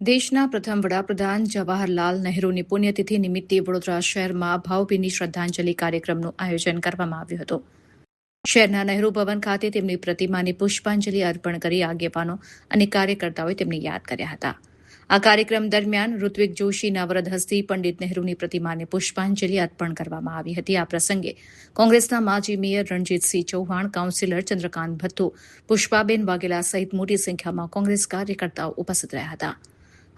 દેશના પ્રથમ વડાપ્રધાન જવાહરલાલ નહેરુની પુણ્યતિથિ નિમિત્તે વડોદરા શહેરમાં ભાવભીની શ્રદ્ધાંજલિ કાર્યક્રમનું આયોજન કરવામાં આવ્યું હતું. શહેરના નહેરુ ભવન ખાતે તેમની પ્રતિમાને પુષ્પાંજલિ અર્પણ કરી આગેવાનો અને કાર્યકર્તાઓએ તેમને યાદ કર્યા હતા. આ કાર્યક્રમ દરમિયાન ઋત્વિક જોશીના વરદ હસ્તે પંડિત નહેરુની પ્રતિમાને પુષ્પાંજલિ અર્પણ કરવામાં આવી હતી. આ પ્રસંગે કોંગ્રેસના માજી મેયર રણજીતસિંહ ચૌહાણ, કાઉન્સિલર ચંદ્રકાંત ભથ્થુ, પુષ્પાબેન વાઘેલા સહિત મોટી સંખ્યામાં કોંગ્રેસ કાર્યકર્તાઓ ઉપસ્થિત રહ્યા હતા.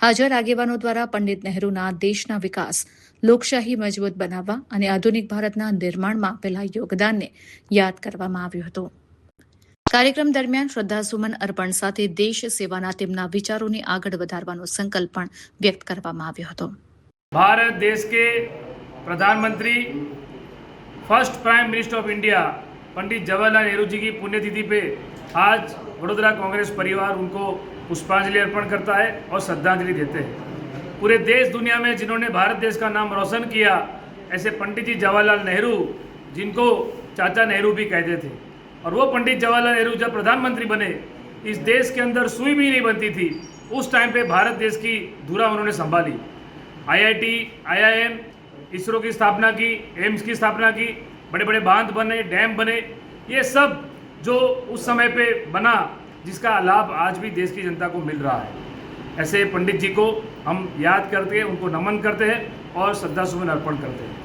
હાજર આગેવાનો દ્વારા પંડિત નહેરુના દેશના વિકાસ, લોકશાહી મજબૂત બનાવવા અને આધુનિક ભારતના નિર્માણમાં આપેલા યોગદાનને યાદ કરવામાં આવ્યું હતું. કાર્યક્રમ દરમિયાન શ્રદ્ધાસુમન અર્પણ સાથે દેશ સેવાના તેમના વિચારોને આગળ વધારવાનો સંકલ્પ પણ વ્યક્ત કરવામાં આવ્યો હતો. भारत देश के प्रधानमंत्री first prime minister of India Pandit Jawaharlal Nehru ji की पुण्यतिथि पे आज वडोदरा कांग्रेस परिवार उनको पुष्पांजलि अर्पण करता है और श्रद्धांजलि देते हैं. पूरे देश दुनिया में जिन्होंने भारत देश का नाम रोशन किया, ऐसे पंडित जी जवाहरलाल नेहरू, जिनको चाचा नेहरू भी कहते थे, और वो पंडित जवाहरलाल नेहरू जब प्रधानमंत्री बने, इस देश के अंदर सुई भी नहीं बनती थी. उस टाइम पे भारत देश की धुरा उन्होंने संभाली. IIT, IIM, इसरो की स्थापना की, एम्स की स्थापना की, बड़े बड़े बांध बने, डैम बने, ये सब जो उस समय पे बना, जिसका लाभ आज भी देश की जनता को मिल रहा है. ऐसे पंडित जी को हम याद करते हैं, उनको नमन करते हैं और श्रद्धासुमन अर्पण करते हैं.